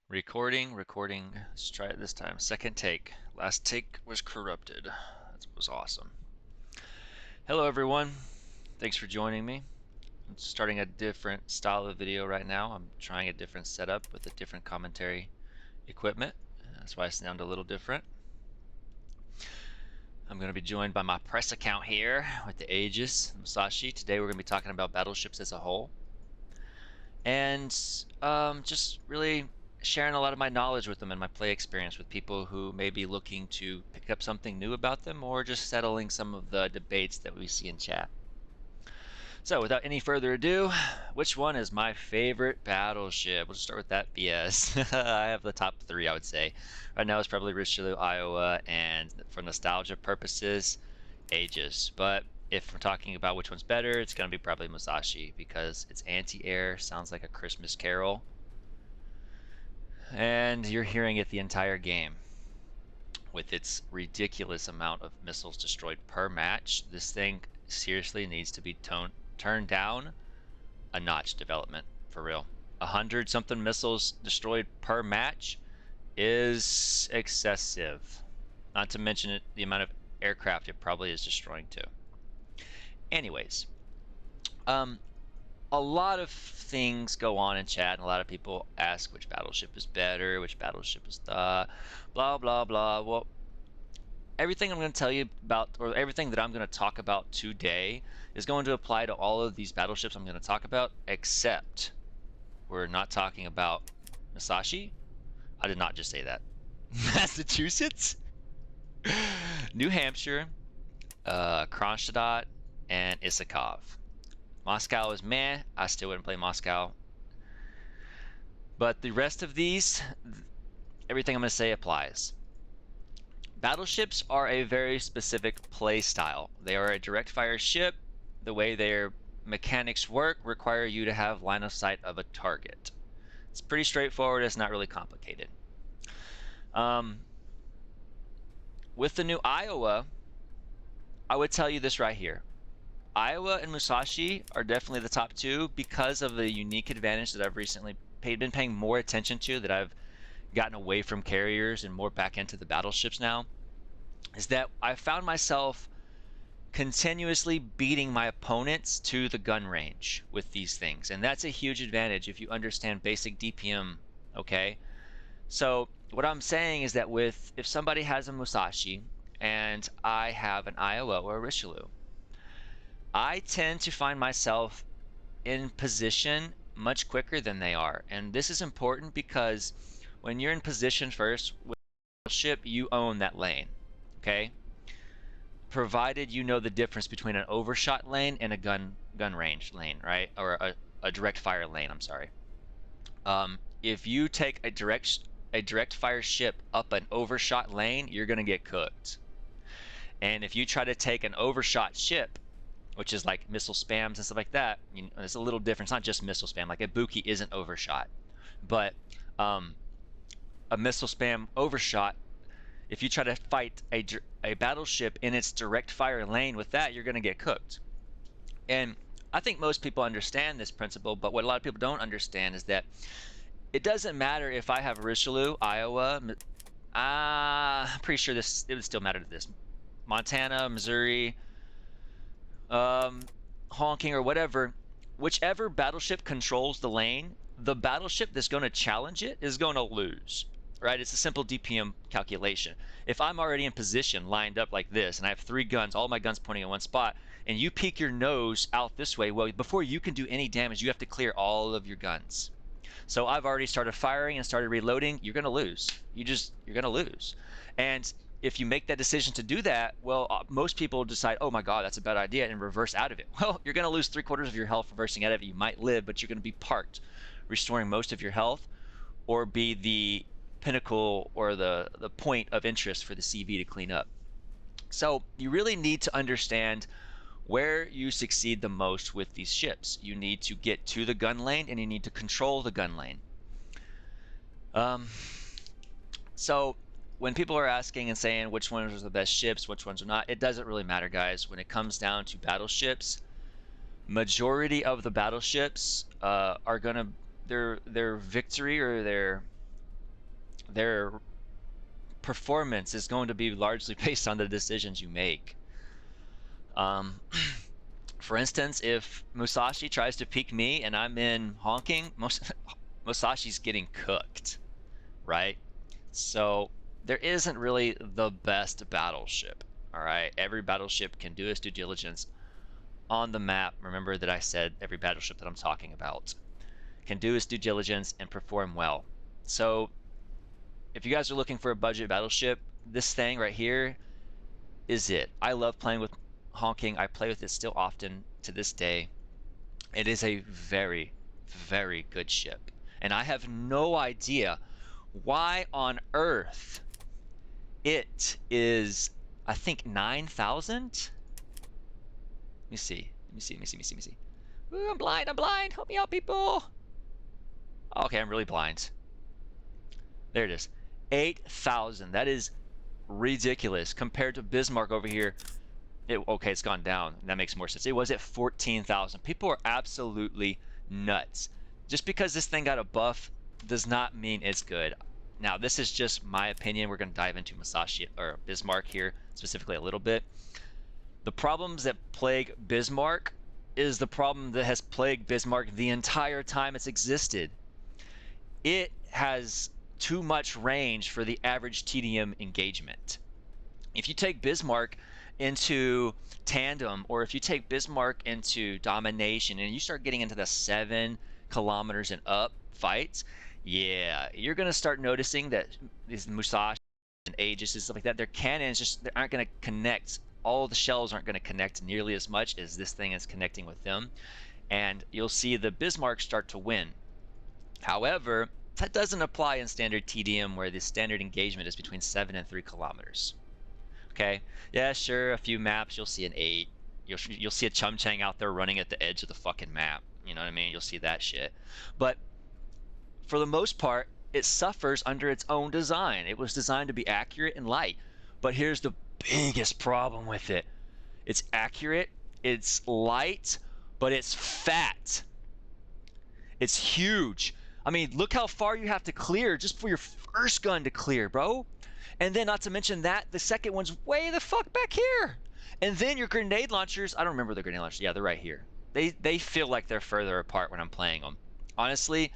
Recording. Let's try it this time. Second take. Last take was corrupted. That was awesome. Hello, everyone. Thanks for joining me. I'm starting a different style of video right now. I'm trying a different setup with a different commentary equipment. That's why I sound a little different. I'm going to be joined by my press account here with the Aegis, Musashi. Today we're going to be talking about battleships as a whole. And just really sharing a lot of my knowledge with them and my play experience with people who may be looking to pick up something new about them or just settling some of the debates that we see in chat. So without any further ado, which one is my favorite battleship? We'll just start with that BS. I have the top three, I would say. Right now it's probably Richelieu, Iowa, and for nostalgia purposes, Aegis. But if we're talking about which one's better, it's going to be probably Musashi because it's anti-air, sounds like a Christmas carol, and you're hearing it the entire game. With its ridiculous amount of missiles destroyed per match, this thing seriously needs to be turned down a notch. Development, for real. 100 something missiles destroyed per match is excessive. Not to mention the amount of aircraft it probably is destroying too. Anyways, a lot of things go on in chat, and a lot of people ask which battleship is better, which battleship is the blah blah blah. Well, everything I'm going to tell you about, or everything that I'm going to talk about today, is going to apply to all of these battleships I'm going to talk about, except we're not talking about Musashi. I did not just say that. Massachusetts, New Hampshire, Kronstadt, and Isakov. Moscow is meh. I still wouldn't play Moscow. But the rest of these, everything I'm going to say applies. Battleships are a very specific play style. They are a direct fire ship. The way their mechanics work require you to have line of sight of a target. It's pretty straightforward. It's not really complicated. With the new Iowa, I would tell you this right here. Iowa and Musashi are definitely the top two because of the unique advantage that I've recently been paying more attention to, that I've gotten away from carriers and more back into the battleships now, is that I found myself continuously beating my opponents to the gun range with these things. And that's a huge advantage if you understand basic DPM, okay? So what I'm saying is that if somebody has a Musashi and I have an Iowa or a Richelieu, I tend to find myself in position much quicker than they are. And this is important because when you're in position first with a ship, you own that lane, okay? Provided you know the difference between an overshot lane and a gun range lane, right? Or a direct fire lane, I'm sorry. If you take a direct fire ship up an overshot lane, you're going to get cooked. And if you try to take an overshot ship, which is like missile spams and stuff like that, it's a little different. It's not just missile spam. Like a Buki isn't overshot, but a missile spam overshot, if you try to fight a battleship in its direct fire lane with that, you're going to get cooked. And I think most people understand this principle, but what a lot of people don't understand is that it doesn't matter if I have Richelieu, Iowa, I'm pretty sure it would still matter to this, Montana, Missouri, honking or whatever, whichever battleship controls the lane, the battleship that's going to challenge it is going to lose, right? It's a simple DPM calculation. If I'm already in position lined up like this and I have 3 guns, all my guns pointing in one spot, and you peek your nose out this way, well, before you can do any damage, you have to clear all of your guns. So I've already started firing and started reloading. You're going to lose. You're going to lose. And if you make that decision to do that, well, most people decide, oh my God, that's a bad idea, and reverse out of it. Well, you're going to lose 3/4 of your health reversing out of it. You might live, but you're going to be parked, restoring most of your health, or be the pinnacle or the point of interest for the CV to clean up. So you really need to understand where you succeed the most with these ships. You need to get to the gun lane, and you need to control the gun lane. So when people are asking and saying which ones are the best ships, which ones are not, it doesn't really matter, guys. When it comes down to battleships, majority of the battleships are gonna their victory or their performance is going to be largely based on the decisions you make. Um, for instance, if Musashi tries to peek me and I'm in honking, Musashi's getting cooked, right? So there isn't really the best battleship. All right, every battleship can do its due diligence on the map. Remember that I said every battleship that I'm talking about can do its due diligence and perform well. So if you guys are looking for a budget battleship, this thing right here is it. I love playing with honking. I play with it still often to this day. It is a very, very good ship. And I have no idea why on earth it is, I think, 9,000? Let me see. Let me see. Let me see. Let me see. Let me see. Ooh, I'm blind. I'm blind. Help me out, people. Okay, I'm really blind. There it is. 8,000. That is ridiculous compared to Bismarck over here. Okay, it's gone down. That makes more sense. It was at 14,000. People are absolutely nuts. Just because this thing got a buff does not mean it's good. Now, this is just my opinion. We're going to dive into Musashi or Bismarck here specifically a little bit. The problems that plague Bismarck is the problem that has plagued Bismarck the entire time it's existed. It has too much range for the average TDM engagement. If you take Bismarck into tandem, or if you take Bismarck into domination and you start getting into the 7 kilometers and up fights, yeah, you're going to start noticing that these Musashi and Aegis and stuff like that, their cannons just they aren't going to connect. All the shells aren't going to connect nearly as much as this thing is connecting with them. And you'll see the Bismarck start to win. However, that doesn't apply in standard TDM where the standard engagement is between 7 and 3 kilometers. Okay, yeah, sure, a few maps you'll see an 8. You'll see a Chum Chang out there running at the edge of the fucking map. You know what I mean? You'll see that shit. But for the most part, it suffers under its own design. It was designed to be accurate and light. But here's the biggest problem with it. It's accurate, it's light, but it's fat. It's huge. I mean, look how far you have to clear just for your first gun to clear, bro. And then not to mention that, the second one's way the fuck back here. And then your grenade launchers, I don't remember the grenade launchers. Yeah, they're right here. They feel like they're further apart when I'm playing them. Honestly,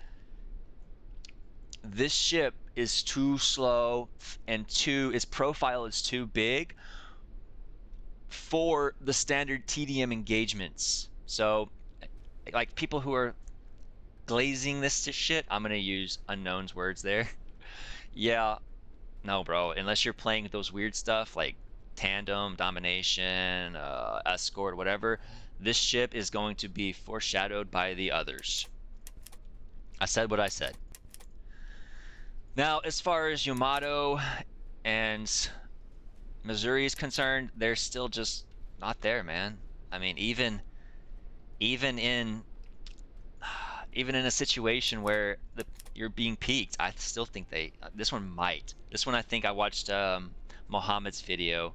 this ship is too slow and its profile is too big for the standard TDM engagements. So, like people who are glazing this shit, I'm gonna use unknowns words there. Yeah, no, bro. Unless you're playing those weird stuff like tandem, domination, escort, whatever, this ship is going to be foreshadowed by the others. I said what I said. Now, as far as Yamato and Missouri is concerned, they're still just not there, man. I mean, even in a situation where you're being peaked, I still think this one might. This one I think I watched Mohammed's video.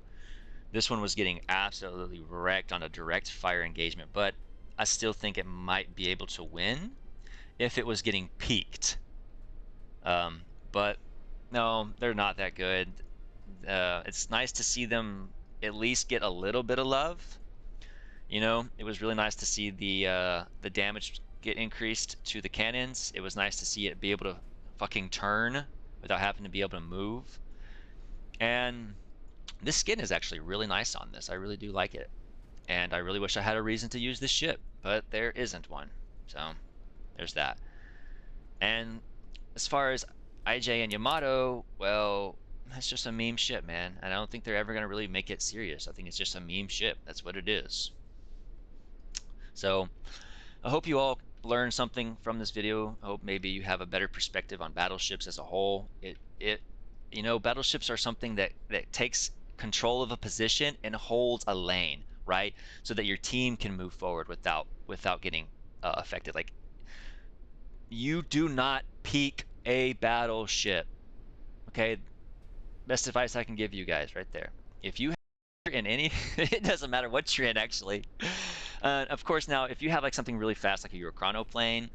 This one was getting absolutely wrecked on a direct fire engagement, but I still think it might be able to win if it was getting peaked. But no, they're not that good. It's nice to see them at least get a little bit of love. You know, it was really nice to see the damage get increased to the cannons. It was nice to see it be able to fucking turn without having to be able to move. And this skin is actually really nice on this. I really do like it. And I really wish I had a reason to use this ship, but there isn't one. So there's that. And as far as IJ and Yamato, well, that's just a meme ship, man. And I don't think they're ever going to really make it serious. I think it's just a meme ship. That's what it is. So I hope you all learned something from this video. I hope maybe you have a better perspective on battleships as a whole. You know, battleships are something that takes control of a position and holds a lane, right? So that your team can move forward without getting affected. Like, you do not peak a battleship. Okay, best advice I can give you guys right there. If you in any, it doesn't matter what you're in actually. Of course, now if you have like something really fast like a Eurochrono plane,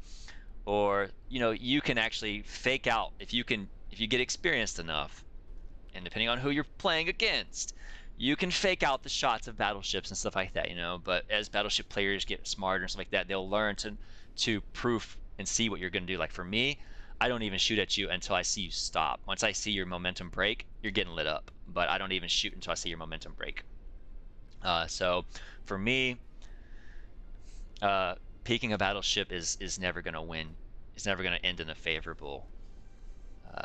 or you know, you can actually fake out. If you can if you get experienced enough, and depending on who you're playing against, you can fake out the shots of battleships and stuff like that, you know. But as battleship players get smarter and stuff like that, they'll learn to proof and see what you're going to do. Like for me, I don't even shoot at you until I see you stop. Once I see your momentum break, you're getting lit up. But I don't even shoot until I see your momentum break. So for me, peeking a battleship is never going to win. It's never going to end in a favorable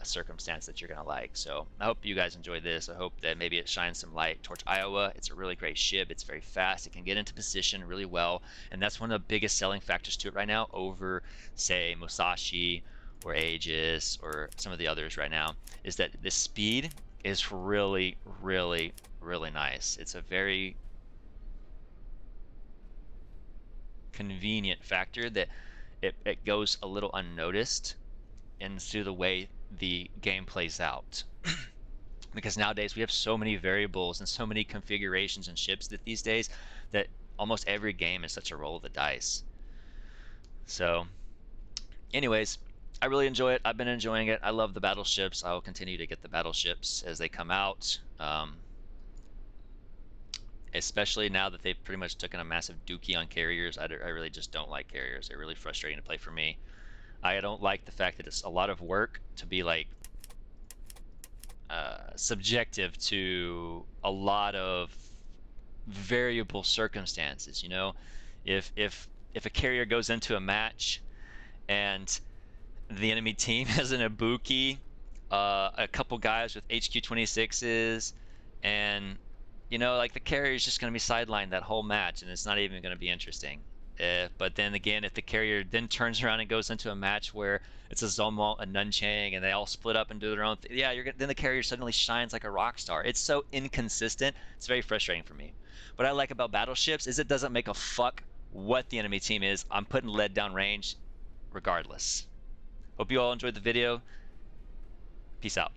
circumstance that you're going to like. So I hope you guys enjoy this. I hope that maybe it shines some light towards Iowa. It's a really great ship. It's very fast. It can get into position really well. And that's one of the biggest selling factors to it right now over, say, Musashi or Aegis or some of the others right now, is that the speed is really, really, really nice. It's a very convenient factor that it goes a little unnoticed into the way the game plays out. Because nowadays we have so many variables and so many configurations and ships that these days that almost every game is such a roll of the dice. So anyways, I really enjoy it. I've been enjoying it. I love the battleships. I will continue to get the battleships as they come out. Especially now that they've pretty much taken a massive dookie on carriers. I really just don't like carriers. They're really frustrating to play for me. I don't like the fact that it's a lot of work to be like subjective to a lot of variable circumstances. You know, if a carrier goes into a match and the enemy team has an Ibuki, a couple guys with HQ-26s, and you know, like the carrier is just going to be sidelined that whole match, and it's not even going to be interesting. But then again, if the carrier then turns around and goes into a match where it's a Zomalt, a Nunchang, and they all split up and do their own thing, yeah, then the carrier suddenly shines like a rock star. It's so inconsistent. It's very frustrating for me. What I like about battleships is it doesn't make a fuck what the enemy team is. I'm putting lead down range regardless. Hope you all enjoyed the video. Peace out.